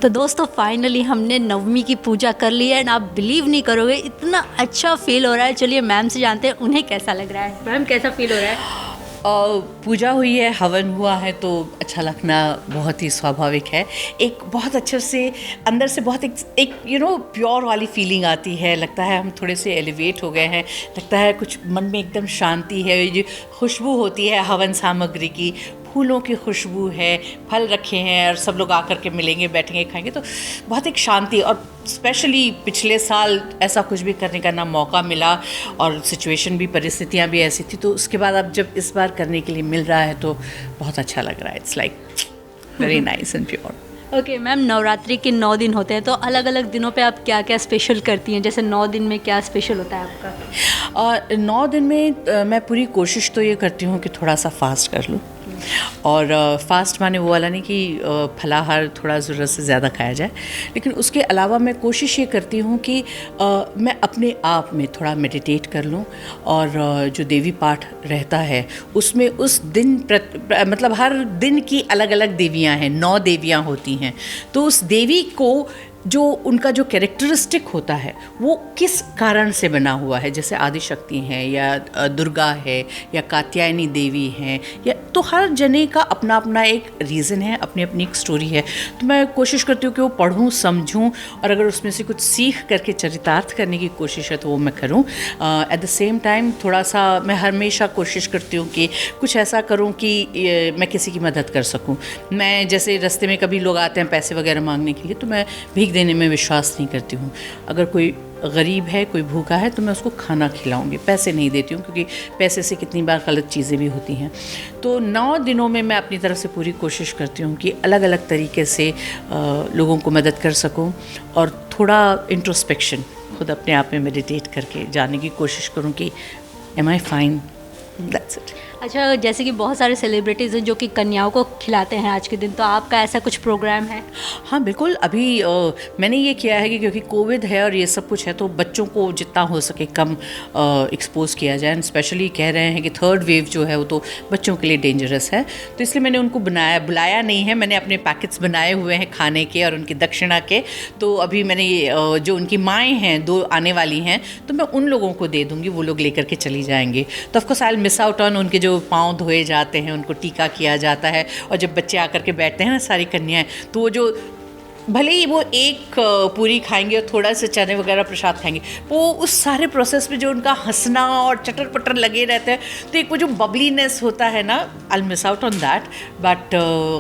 तो दोस्तों फाइनली हमने नवमी की पूजा कर ली है एंड आप बिलीव नहीं करोगे इतना अच्छा फील हो रहा है। चलिए मैम से जानते हैं उन्हें कैसा लग रहा है। मैम कैसा फील हो रहा है? पूजा हुई है, हवन हुआ है तो अच्छा लगना बहुत ही स्वाभाविक है। एक बहुत अच्छे से अंदर से बहुत एक प्योर वाली फीलिंग आती है। लगता है हम थोड़े से एलिवेट हो गए हैं, लगता है कुछ मन में एकदम शांति है। ये जो खुशबू होती है हवन सामग्री की, फूलों की खुशबू है, फल रखे हैं और सब लोग आकर के मिलेंगे, बैठेंगे, खाएंगे, तो बहुत एक शांति। और स्पेशली पिछले साल ऐसा कुछ भी करने का ना मौका मिला और सिचुएशन भी, परिस्थितियाँ भी ऐसी थी, तो उसके बाद अब जब इस बार करने के लिए मिल रहा है तो बहुत अच्छा लग रहा है। It's like very nice and pure. Okay ma'am, Navratri के 9 दिन होते हैं तो अलग अलग दिनों पे आप क्या क्या स्पेशल करती हैं? जैसे 9 दिन में क्या स्पेशल होता है आपका? 9 दिन में मैं पूरी कोशिश तो ये करती हूँ कि थोड़ा सा फास्ट कर लूँ। और फास्ट माने वो वाला नहीं कि फलाहार थोड़ा ज़रूरत से ज़्यादा खाया जाए, लेकिन उसके अलावा मैं कोशिश ये करती हूँ कि मैं अपने आप में थोड़ा मेडिटेट कर लूँ। और जो देवी पाठ रहता है उसमें उस दिन मतलब हर दिन की अलग अलग देवियाँ हैं, 9 देवियाँ होती हैं, तो उस देवी को जो उनका जो कैरेक्टरिस्टिक होता है वो किस कारण से बना हुआ है, जैसे आदिशक्ति हैं या दुर्गा है या कात्यायनी देवी हैं, या तो हर जने का अपना अपना एक रीज़न है, अपनी अपनी एक स्टोरी है। तो मैं कोशिश करती हूँ कि वो पढ़ूँ, समझूँ, और अगर उसमें से कुछ सीख करके चरितार्थ करने की कोशिश है तो वो मैं करूँ। एट द सेम टाइम थोड़ा सा मैं हमेशा कोशिश करती हूँ कि कुछ ऐसा करूँ कि मैं किसी की मदद कर सकूँ। मैं जैसे रास्ते में कभी लोग आते हैं पैसे वगैरह मांगने के लिए, तो मैं भीख देने में विश्वास नहीं करती हूँ। अगर कोई गरीब है, कोई भूखा है, तो मैं उसको खाना खिलाऊंगी, पैसे नहीं देती हूँ, क्योंकि पैसे से कितनी बार गलत चीज़ें भी होती हैं। तो 9 दिनों में मैं अपनी तरफ से पूरी कोशिश करती हूँ कि अलग अलग तरीके से लोगों को मदद कर सकूँ और थोड़ा इंट्रोस्पेक्शन, खुद अपने आप में मेडिटेट करके जाने की कोशिश करूँ कि am I fine, that's it. अच्छा, जैसे कि बहुत सारे सेलिब्रिटीज़ हैं जो कि कन्याओं को खिलाते हैं आज के दिन, तो आपका ऐसा कुछ प्रोग्राम है? हाँ बिल्कुल। अभी मैंने ये किया है कि क्योंकि कोविड है और ये सब कुछ है, तो बच्चों को जितना हो सके कम एक्सपोज किया जाए। एंड स्पेशली कह रहे हैं कि 3rd वेव जो है वो तो बच्चों के लिए डेंजरस है, तो इसलिए मैंने उनको बुलाया नहीं है। मैंने अपने पैकेट्स बनाए हुए हैं खाने के और उनकी दक्षिणा के। तो अभी मैंने जो उनकी माएँ हैं 2 आने वाली हैं, तो मैं उन लोगों को दे दूँगी, वो लोग लेकर के चली जाएंगे। तो of course I will miss out on उनके जो पाँव धोए जाते हैं, उनको टीका किया जाता है, और जब बच्चे आकर के बैठते हैं ना सारी कन्याएं, तो वो जो भले ही वो एक पूरी खाएंगे और थोड़ा सा चने वगैरह प्रसाद खाएंगे, वो उस सारे प्रोसेस में जो उनका हंसना और चटर पटर लगे रहते हैं, तो एक वो जो बबलीनेस होता है ना, I will miss out on that. But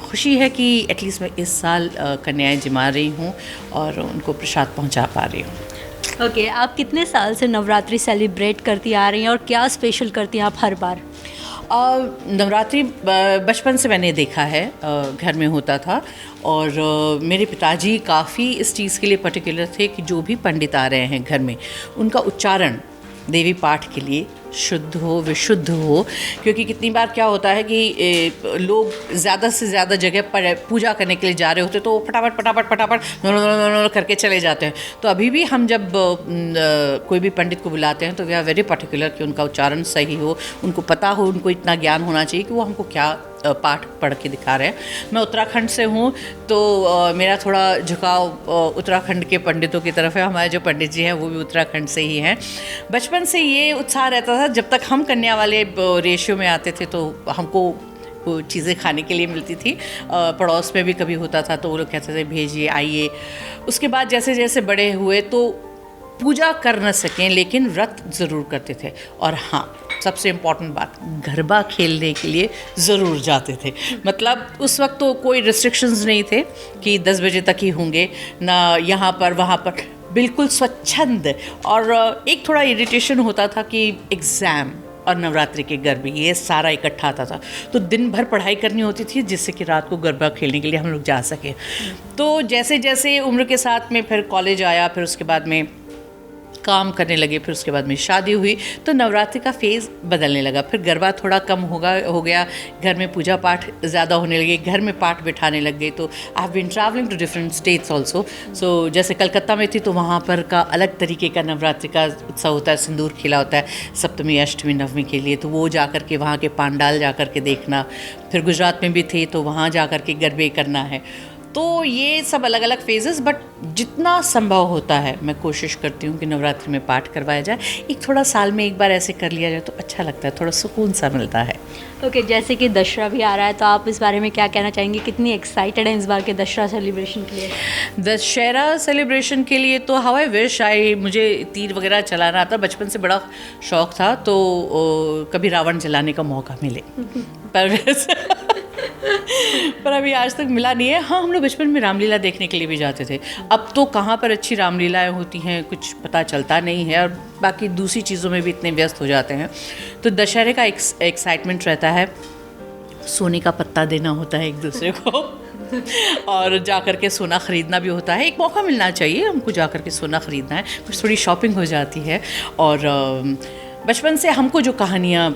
खुशी है कि एटलीस्ट मैं इस साल कन्याएं जिमा रही हूँ और उनको प्रसाद पहुँचा पा रही हूँ। ओके, आप कितने साल से नवरात्रि सेलिब्रेट करती आ रही हैं और क्या स्पेशल करती हैं आप हर बार? नवरात्रि बचपन से मैंने देखा है, घर में होता था। और मेरे पिताजी काफ़ी इस चीज़ के लिए पर्टिकुलर थे कि जो भी पंडित आ रहे हैं घर में, उनका उच्चारण देवी पाठ के लिए शुद्ध हो, विशुद्ध हो। क्योंकि कितनी बार क्या होता है कि लोग ज़्यादा से ज़्यादा जगह पर पूजा करने के लिए जा रहे होते, तो फटाफट करके चले जाते हैं। तो अभी भी हम जब कोई भी पंडित को बुलाते हैं तो वी आर वेरी पर्टिकुलर कि उनका उच्चारण सही हो, उनको पता हो, उनको इतना ज्ञान होना चाहिए कि वो हमको क्या पाठ पढ़ के दिखा रहे हैं। मैं उत्तराखंड से हूँ, तो मेरा थोड़ा झुकाव उत्तराखंड के पंडितों की तरफ है। हमारे जो पंडित जी हैं वो भी उत्तराखंड से ही हैं। बचपन से ये उत्साह रहता था, जब तक हम कन्या वाले रेशियो में आते थे तो हमको वो चीज़ें खाने के लिए मिलती थी। पड़ोस में भी कभी होता था तो वो लोग कहते थे भेजिए, आइए। उसके बाद जैसे जैसे बड़े हुए तो पूजा कर न सकें लेकिन व्रत ज़रूर करते थे। और हाँ, सबसे इम्पॉर्टेंट बात, गरबा खेलने के लिए ज़रूर जाते थे। मतलब उस वक्त तो कोई रिस्ट्रिक्शंस नहीं थे कि 10 बजे तक ही होंगे, ना यहाँ पर वहाँ पर, बिल्कुल स्वच्छंद। और एक थोड़ा इरिटेशन होता था कि एग्ज़ाम और नवरात्रि के गरबे ये सारा इकट्ठा आता था, तो दिन भर पढ़ाई करनी होती थी जिससे कि रात को गरबा खेलने के लिए हम लोग जा सकें। तो जैसे जैसे उम्र के साथ में फिर कॉलेज आया, फिर उसके बाद में काम करने लगे, फिर उसके बाद में शादी हुई, तो नवरात्रि का फेज़ बदलने लगा। फिर गरबा थोड़ा कम हो गया, घर में पूजा पाठ ज़्यादा होने लगे, घर में पाठ बिठाने लग गए। तो I have been travelling to different states also. So जैसे कलकत्ता में थी तो वहाँ पर का अलग तरीके का नवरात्रि का उत्सव होता है, सिंदूर खिला होता है सप्तमी अष्टमी नवमी के लिए, तो वो जा कर के वहाँ के पांडाल जा कर के देखना। फिर गुजरात में भी थे तो वहाँ जा कर के गरबे करना है। तो ये सब अलग अलग फेजेस, बट जितना संभव होता है मैं कोशिश करती हूँ कि नवरात्रि में पाठ करवाया जाए। एक थोड़ा साल में एक बार ऐसे कर लिया जाए तो अच्छा लगता है, थोड़ा सुकून सा मिलता है। ओके, जैसे कि दशहरा भी आ रहा है तो आप इस बारे में क्या कहना चाहेंगे? कितनी एक्साइटेड हैं इस बार के दशहरा सेलिब्रेशन के लिए? दशहरा सेलिब्रेशन के लिए तो हाउ आई विश मुझे तीर वगैरह चलाना आता, बचपन से बड़ा शौक था, तो कभी रावण जलाने का मौका मिले पर अभी आज तक मिला नहीं है। हाँ, हम लोग बचपन में रामलीला देखने के लिए भी जाते थे। अब तो कहाँ पर अच्छी रामलीलाएँ होती हैं, कुछ पता चलता नहीं है, और बाकी दूसरी चीज़ों में भी इतने व्यस्त हो जाते हैं। तो दशहरे का एक्साइटमेंट रहता है, सोने का पत्ता देना होता है एक दूसरे को और जा कर के सोना ख़रीदना भी होता है। एक मौका मिलना चाहिए हमको, जा कर के सोना ख़रीदना है, कुछ थोड़ी शॉपिंग हो जाती है। और बचपन से हमको जो कहानियाँ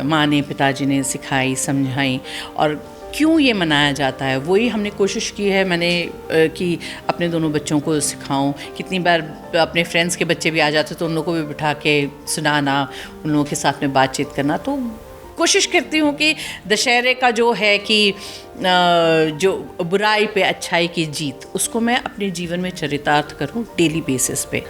माँ ने, पिताजी ने सिखाई, समझाई, और क्यों ये मनाया जाता है, वही हमने कोशिश की है मैंने कि अपने दोनों बच्चों को सिखाऊं। कितनी बार अपने फ्रेंड्स के बच्चे भी आ जाते तो उन लोगों को भी बिठा के सुनाना, उन लोगों के साथ में बातचीत करना। तो कोशिश करती हूँ कि दशहरे का जो है कि जो बुराई पे अच्छाई की जीत, उसको मैं अपने जीवन में चरितार्थ करूँ डेली बेसिस पे।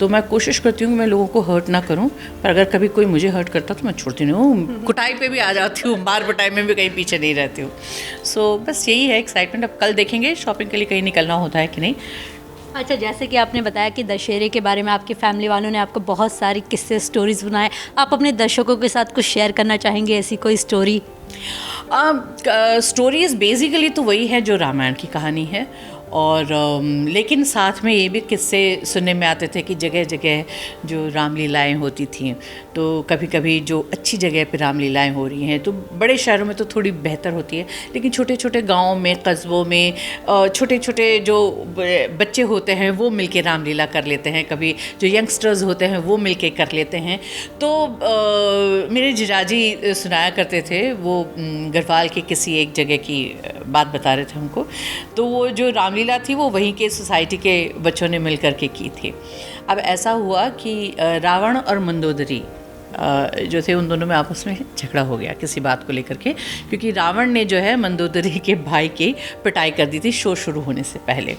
तो मैं कोशिश करती हूँ कि मैं लोगों को हर्ट ना करूँ, पर अगर कभी कोई मुझे हर्ट करता तो मैं छोड़ती नहीं हूँ, कुटाई पे भी आ जाती हूँ, मार पिटाई में भी कहीं पीछे नहीं रहती हूँ। सो बस यही है एक्साइटमेंट। अब कल देखेंगे शॉपिंग के लिए कहीं निकलना होता है कि नहीं। अच्छा, जैसे कि आपने बताया कि दशहरे के बारे में आपकी फैमिली वालों ने आपको बहुत सारी किस्से, स्टोरीज़ बनाए, आप अपने दर्शकों के साथ कुछ शेयर करना चाहेंगे, ऐसी कोई स्टोरी? स्टोरीज़ बेसिकली तो वही है जो रामायण की कहानी है, और लेकिन साथ में ये भी किस्से सुनने में आते थे कि जगह जगह जो रामलीलाएँ होती थी, तो कभी कभी जो अच्छी जगह पे रामलीलाएँ हो रही हैं तो बड़े शहरों में तो थोड़ी बेहतर होती है, लेकिन छोटे छोटे गाँव में, कस्बों में छोटे छोटे जो बच्चे होते हैं वो मिलके रामलीला कर लेते हैं, कभी जो यंगस्टर्स होते हैं वो मिलके कर लेते हैं। तो मेरे जीजाजी सुनाया करते थे, वो गढ़वाल के किसी एक जगह की बात बता रहे थे हमको। तो वो जो रामलीला थी वो वहीं के सोसाइटी के बच्चों ने मिल कर के की थी। अब ऐसा हुआ कि रावण और मंदोदरी जो थे, उन दोनों में आपस में झगड़ा हो गया किसी बात को लेकर के, क्योंकि रावण ने जो है मंदोदरी के भाई की पिटाई कर दी थी शो शुरू होने से पहले।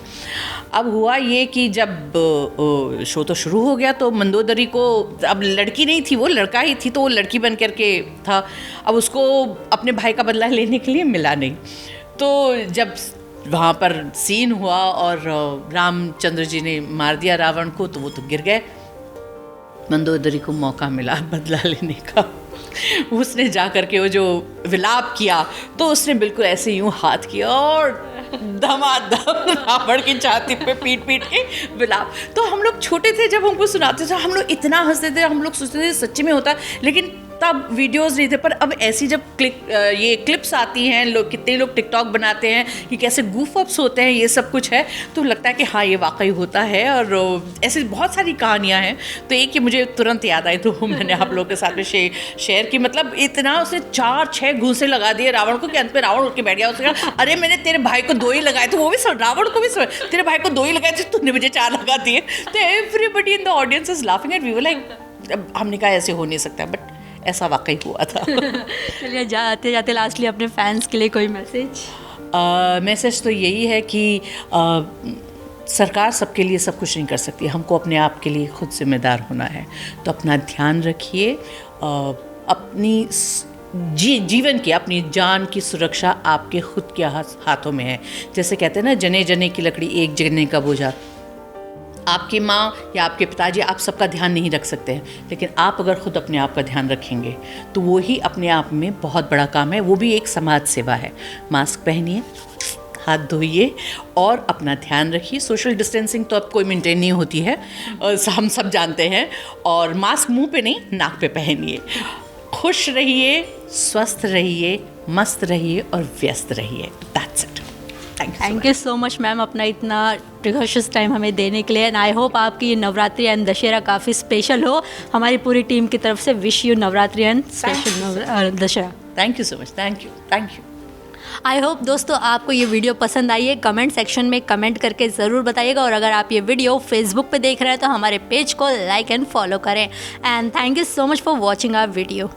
अब हुआ ये कि जब शो तो शुरू हो गया तो मंदोदरी को, अब लड़की नहीं थी वो, लड़का ही थी, तो वो लड़की बन कर के था। अब उसको अपने भाई का बदला लेने के लिए मिला नहीं। तो जब वहाँ पर सीन हुआ और रामचंद्र जी ने मार दिया रावण को, तो वो तो गिर गए। मंदोदरी को मौका मिला बदला लेने का। उसने जा कर के वो जो विलाप किया, तो उसने बिल्कुल ऐसे यूं हाथ किया और धमाधम रावण की छाती पे पीट पीट के विलाप। तो हम लोग छोटे थे, जब हमको सुनाते थे हम लोग इतना हंसते थे, हम लोग सोचते थे सच्ची में होता, लेकिन तब वीडियोस नहीं थे। पर अब ऐसी जब ये क्लिप्स आती हैं, लोग कितने लोग टिकटॉक बनाते हैं कि कैसे गूफ अप्स होते हैं, ये सब कुछ है, तो लगता है कि हाँ ये वाकई होता है। और ऐसी बहुत सारी कहानियाँ हैं। तो एक ये मुझे तुरंत याद आई, तो मैंने आप लोगों के साथ में शेयर की। मतलब इतना उसने 4-6 घूंसे लगा दिए रावण को कि अंत में रावण उठ के बैठ गया। उसने कहा अरे मैंने तेरे भाई को 2 ही लगाए थे, वो भी रावण को भी तेरे भाई को 2 ही लगाए थे, तूने मुझे 4 लगा दिए। तो everybody in the audience is laughing at, we were like, हमने कहा ऐसे हो नहीं सकता, बट ऐसा वाकई हुआ था। चलिए, जाते जाते लास्टली अपने फैंस के लिए कोई मैसेज? मैसेज तो यही है कि सरकार सबके लिए सब कुछ नहीं कर सकती, हमको अपने आप के लिए खुद जिम्मेदार होना है। तो अपना ध्यान रखिए, अपनी जीवन की, अपनी जान की सुरक्षा आपके खुद के हाथों में है। जैसे कहते हैं ना, जने जने की लकड़ी एक जने का बोझा। आपकी माँ या आपके पिताजी आप सबका ध्यान नहीं रख सकते हैं, लेकिन आप अगर खुद अपने आप का ध्यान रखेंगे तो वो ही अपने आप में बहुत बड़ा काम है, वो भी एक समाज सेवा है। मास्क पहनिए, हाथ धोइए और अपना ध्यान रखिए। सोशल डिस्टेंसिंग तो अब कोई मेंटेन नहीं होती है, हम सब जानते हैं। और मास्क मुंह पे नहीं, नाक पे पहनिए। खुश रहिए, स्वस्थ रहिए, मस्त रहिए और व्यस्त रहिए। That's it. Thank you so much ma'am, अपना इतना प्रिकॉशियस टाइम हमें देने के लिए। एंड आई होप आपकी ये नवरात्रि एंड दशहरा काफ़ी स्पेशल हो। हमारी पूरी टीम की तरफ से wish you Navratri and special Dussehra. Thank you so much. Thank you. I hope दोस्तों आपको ये वीडियो पसंद आई है। कमेंट सेक्शन में कमेंट करके ज़रूर बताइएगा। और अगर आप ये वीडियो फेसबुक पे देख रहे हैं तो हमारे पेज को लाइक एंड फॉलो करें। And thank you so much for watching our video.